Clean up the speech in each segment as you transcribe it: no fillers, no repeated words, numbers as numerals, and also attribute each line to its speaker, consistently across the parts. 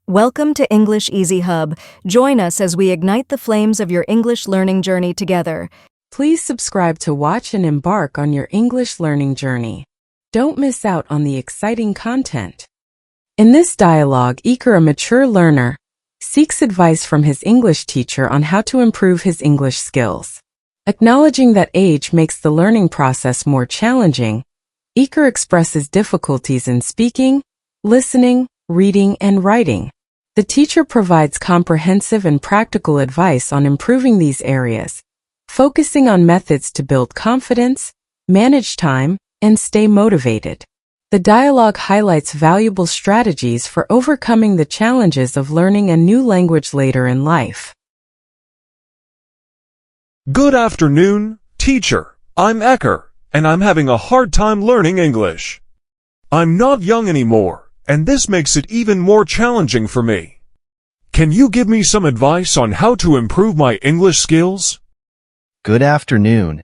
Speaker 1: Welcome to English Easy Hub. Join us as we ignite the flames of your English learning journey together.
Speaker 2: Please subscribe to watch and embark on your English learning journey. Don't miss out on the exciting content. In this dialogue, Iker, a mature learner, seeks advice from his English teacher on how to improve his English skills. Acknowledging that age makes the learning process more challenging, Iker expresses difficulties in speaking, listening, reading, and writing. The teacher provides comprehensive and practical advice on improving these areas, focusing on methods to build confidence, manage time, and stay motivated. The dialogue highlights valuable strategies for overcoming the challenges of learning a new language later in life.
Speaker 3: Good afternoon, teacher. I'm Iker, and I'm having a hard time learning English. I'm not young anymore, and this makes it even more challenging for me. Can you give me some advice on how to improve my English skills?
Speaker 4: Good afternoon,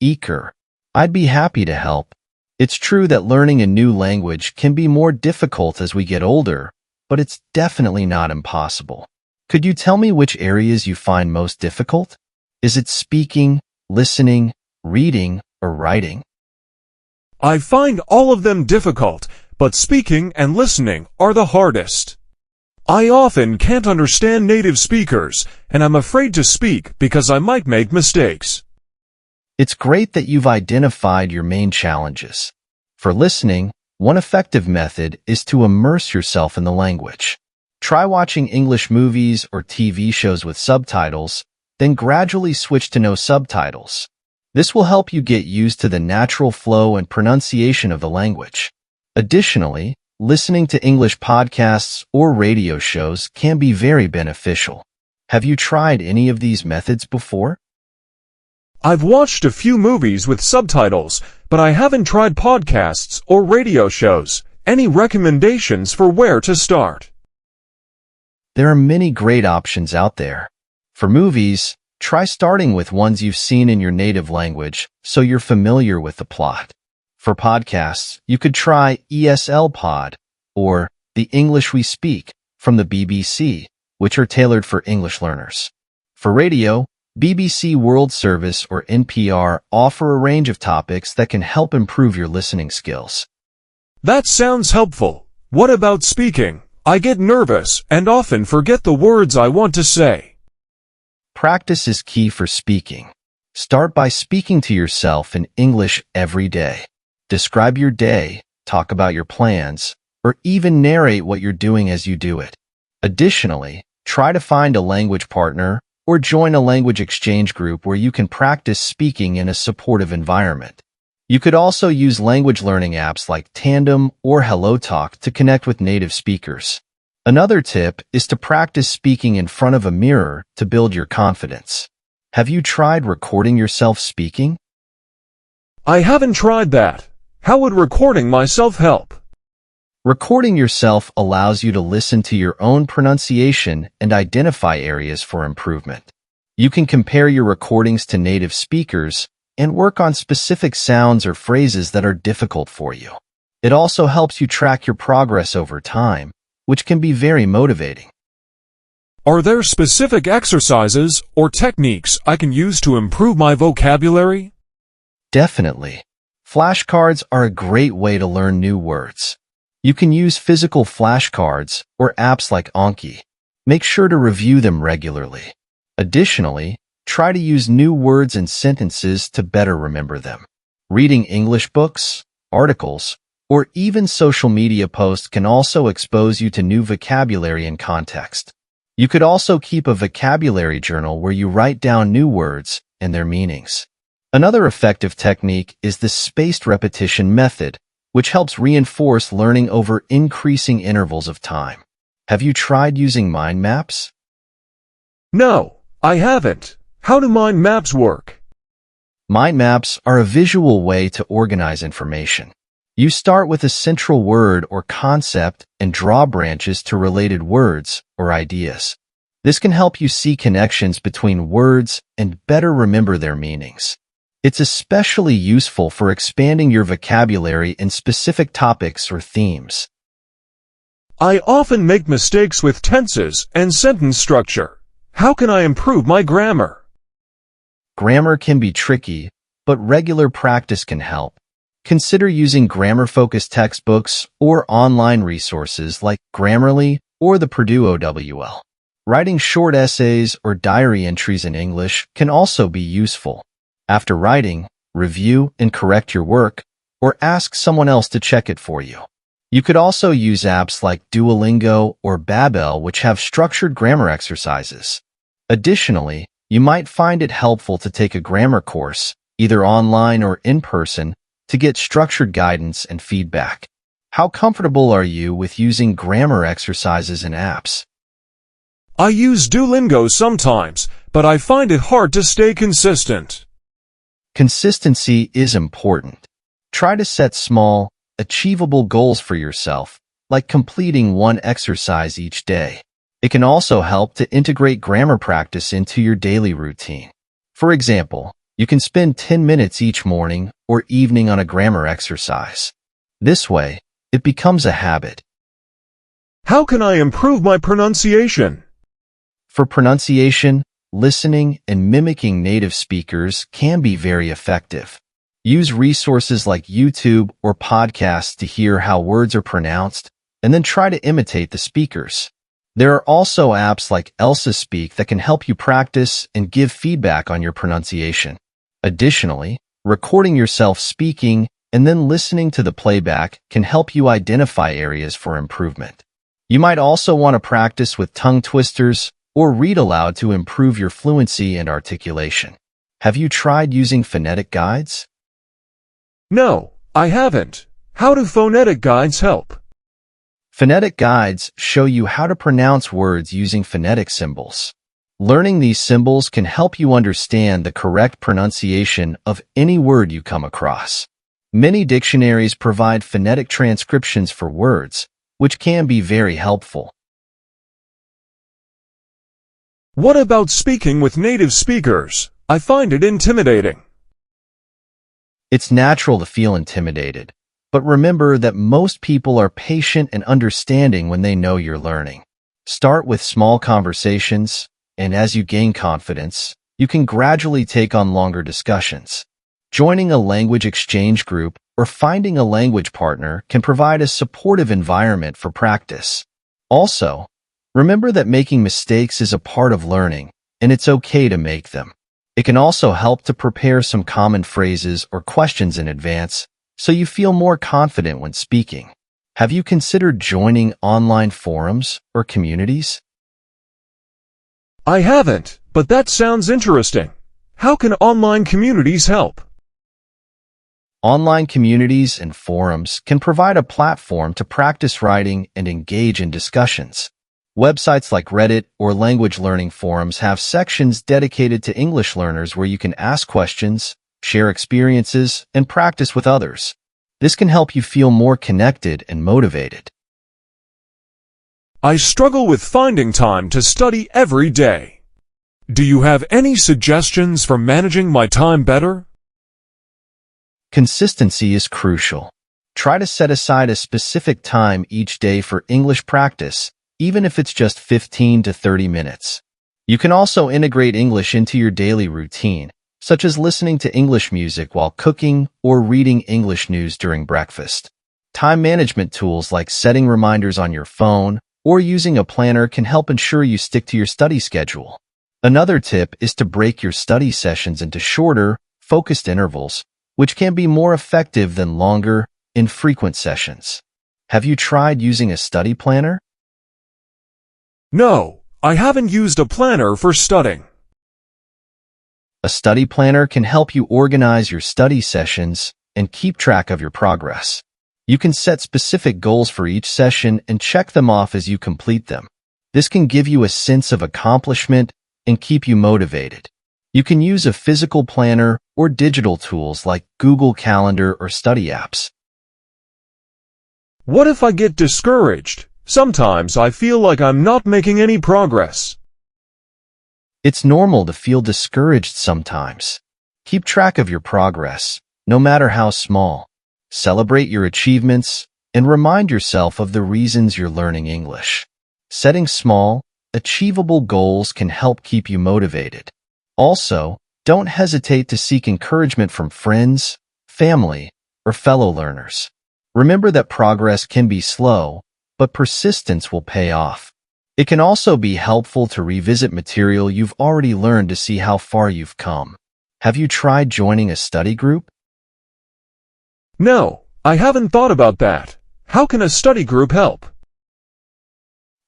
Speaker 4: Iker. I'd be happy to help. It's true that learning a new language can be more difficult as we get older, but it's definitely not impossible. Could you tell me which areas you find most difficult? Is it speaking, listening, reading, or writing?
Speaker 3: I find all of them difficult, but speaking and listening are the hardest. I often can't understand native speakers, and I'm afraid to speak because I might make mistakes.
Speaker 4: It's great that you've identified your main challenges. For listening, one effective method is to immerse yourself in the language. Try watching English movies or TV shows with subtitles, then gradually switch to no subtitles. This will help you get used to the natural flow and pronunciation of the language. Additionally, listening to English podcasts or radio shows can be very beneficial. Have you tried any of these methods before?
Speaker 3: I've watched a few movies with subtitles, but I haven't tried podcasts or radio shows. Any recommendations for where to start?
Speaker 4: There are many great options out there. For movies, try starting with ones you've seen in your native language so you're familiar with the plot. For podcasts, you could try ESL Pod or The English We Speak from the BBC, which are tailored for English learners. For radio, BBC World Service or NPR offer a range of topics that can help improve your listening skills.
Speaker 3: That sounds helpful. What about speaking? I get nervous and often forget the words I want to say.
Speaker 4: Practice is key for speaking. Start by speaking to yourself in English every day. Describe your day, talk about your plans, or even narrate what you're doing as you do it. Additionally, try to find a language partner or join a language exchange group where you can practice speaking in a supportive environment. You could also use language learning apps like Tandem or HelloTalk to connect with native speakers. Another tip is to practice speaking in front of a mirror to build your confidence. Have you tried recording yourself speaking?
Speaker 3: I haven't tried that. How would recording myself help?
Speaker 4: Recording yourself allows you to listen to your own pronunciation and identify areas for improvement. You can compare your recordings to native speakers and work on specific sounds or phrases that are difficult for you. It also helps you track your progress over time, which can be very motivating.
Speaker 3: Are there specific exercises or techniques I can use to improve my vocabulary?
Speaker 4: Definitely. Flashcards are a great way to learn new words. You can use physical flashcards or apps like Anki. Make sure to review them regularly. Additionally, try to use new words and sentences to better remember them. Reading English books, articles, or even social media posts can also expose you to new vocabulary and context. You could also keep a vocabulary journal where you write down new words and their meanings. Another effective technique is the spaced repetition method, which helps reinforce learning over increasing intervals of time. Have you tried using mind maps?
Speaker 3: No, I haven't. How do mind maps work?
Speaker 4: Mind maps are a visual way to organize information. You start with a central word or concept and draw branches to related words or ideas. This can help you see connections between words and better remember their meanings. It's especially useful for expanding your vocabulary in specific topics or themes.
Speaker 3: I often make mistakes with tenses and sentence structure. How can I improve my grammar?
Speaker 4: Grammar can be tricky, but regular practice can help. Consider using grammar-focused textbooks or online resources like Grammarly or the Purdue OWL. Writing short essays or diary entries in English can also be useful. After writing, review and correct your work, or ask someone else to check it for you. You could also use apps like Duolingo or Babbel, which have structured grammar exercises. Additionally, you might find it helpful to take a grammar course, either online or in person, to get structured guidance and feedback. How comfortable are you with using grammar exercises and apps?
Speaker 3: I use Duolingo sometimes, but I find it hard to stay consistent.
Speaker 4: Consistency is important. Try to set small, achievable goals for yourself, like completing one exercise each day. It can also help to integrate grammar practice into your daily routine. For example, you can spend 10 minutes each morning or evening on a grammar exercise. This way, it becomes a habit.
Speaker 3: How can I improve my pronunciation?
Speaker 4: For pronunciation, listening and mimicking native speakers can be very effective. Use resources like YouTube or podcasts to hear how words are pronounced, and then try to imitate the speakers. There are also apps like Elsa Speak that can help you practice and give feedback on your pronunciation. Additionally, recording yourself speaking and then listening to the playback can help you identify areas for improvement. You might also want to practice with tongue twisters or read aloud to improve your fluency and articulation. Have you tried using phonetic guides?
Speaker 3: No, I haven't. How do phonetic guides help?
Speaker 4: Phonetic guides show you how to pronounce words using phonetic symbols. Learning these symbols can help you understand the correct pronunciation of any word you come across. Many dictionaries provide phonetic transcriptions for words, which can be very helpful.
Speaker 3: What about speaking with native speakers? I find it intimidating.
Speaker 4: It's natural to feel intimidated, but remember that most people are patient and understanding when they know you're learning. Start with small conversations, and as you gain confidence, you can gradually take on longer discussions. Joining a language exchange group or finding a language partner can provide a supportive environment for practice. Also, remember that making mistakes is a part of learning, and it's okay to make them. It can also help to prepare some common phrases or questions in advance so you feel more confident when speaking. Have you considered joining online forums or communities?
Speaker 3: I haven't, but that sounds interesting. How can online communities help?
Speaker 4: Online communities and forums can provide a platform to practice writing and engage in discussions. Websites like Reddit or language learning forums have sections dedicated to English learners where you can ask questions, share experiences, and practice with others. This can help you feel more connected and motivated.
Speaker 3: I struggle with finding time to study every day. Do you have any suggestions for managing my time better?
Speaker 4: Consistency is crucial. Try to set aside a specific time each day for English practice, even if it's just 15 to 30 minutes. You can also integrate English into your daily routine, such as listening to English music while cooking or reading English news during breakfast. Time management tools like setting reminders on your phone or using a planner can help ensure you stick to your study schedule. Another tip is to break your study sessions into shorter, focused intervals, which can be more effective than longer, infrequent sessions. Have you tried using a study planner?
Speaker 3: No, I haven't used a planner for studying.
Speaker 4: A study planner can help you organize your study sessions and keep track of your progress. You can set specific goals for each session and check them off as you complete them. This can give you a sense of accomplishment and keep you motivated. You can use a physical planner or digital tools like Google Calendar or study apps.
Speaker 3: What if I get discouraged? Sometimes I feel like I'm not making any progress.
Speaker 4: It's normal to feel discouraged sometimes. Keep track of your progress, no matter how small. Celebrate your achievements and remind yourself of the reasons you're learning English. Setting small, achievable goals can help keep you motivated. Also, don't hesitate to seek encouragement from friends, family, or fellow learners. Remember that progress can be slow, but persistence will pay off. It can also be helpful to revisit material you've already learned to see how far you've come. Have you tried joining a study group?
Speaker 3: No, I haven't thought about that. How can a study group help?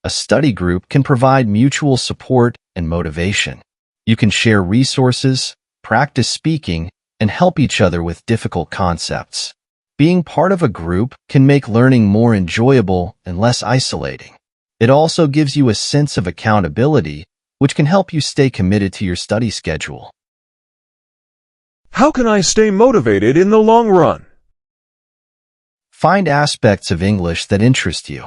Speaker 4: A study group can provide mutual support and motivation. You can share resources, practice speaking, and help each other with difficult concepts. Being part of a group can make learning more enjoyable and less isolating. It also gives you a sense of accountability, which can help you stay committed to your study schedule.
Speaker 3: How can I stay motivated in the long run?
Speaker 4: Find aspects of English that interest you.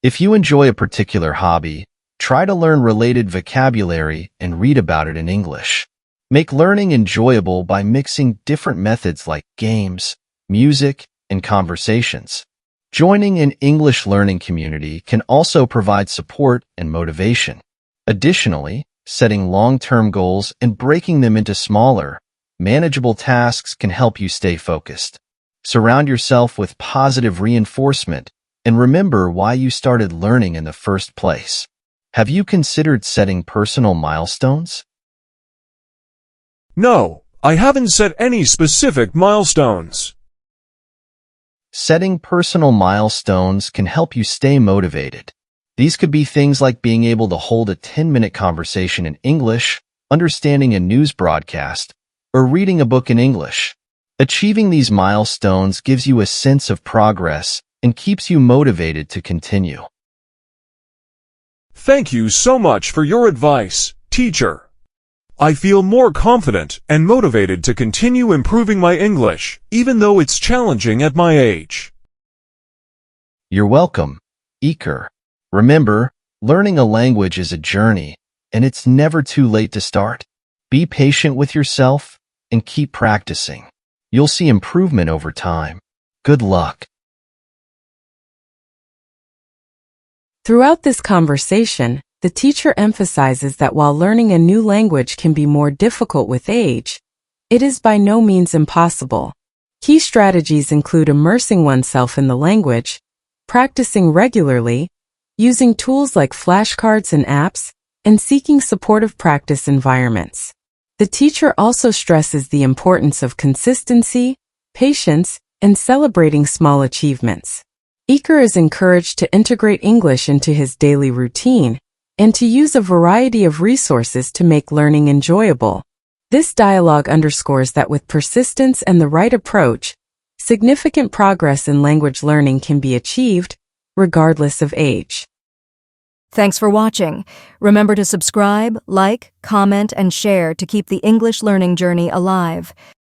Speaker 4: If you enjoy a particular hobby, try to learn related vocabulary and read about it in English. Make learning enjoyable by mixing different methods like games, music, and conversations. Joining an English learning community can also provide support and motivation. Additionally, setting long-term goals and breaking them into smaller, manageable tasks can help you stay focused. Surround yourself with positive reinforcement and remember why you started learning in the first place. Have you considered setting personal milestones?
Speaker 3: No, I haven't set any specific milestones.
Speaker 4: Setting personal milestones can help you stay motivated. These could be things like being able to hold a 10-minute conversation in English, understanding a news broadcast, or reading a book in English. Achieving these milestones gives you a sense of progress and keeps you motivated to continue.
Speaker 3: Thank you so much for your advice, teacher. I feel more confident and motivated to continue improving my English, even though it's challenging at my age.
Speaker 4: You're welcome, Iker. Remember, learning a language is a journey, and it's never too late to start. Be patient with yourself and keep practicing. You'll see improvement over time. Good luck.
Speaker 2: Throughout this conversation, the teacher emphasizes that while learning a new language can be more difficult with age, it is by no means impossible. Key strategies include immersing oneself in the language, practicing regularly, using tools like flashcards and apps, and seeking supportive practice environments. The teacher also stresses the importance of consistency, patience, and celebrating small achievements. Iker is encouraged to integrate English into his daily routine and to use a variety of resources to make learning enjoyable. This dialogue underscores that with persistence and the right approach, significant progress in language learning can be achieved, regardless of age.
Speaker 1: Thanks for watching. Remember to subscribe, like, comment, and share to keep the English learning journey alive.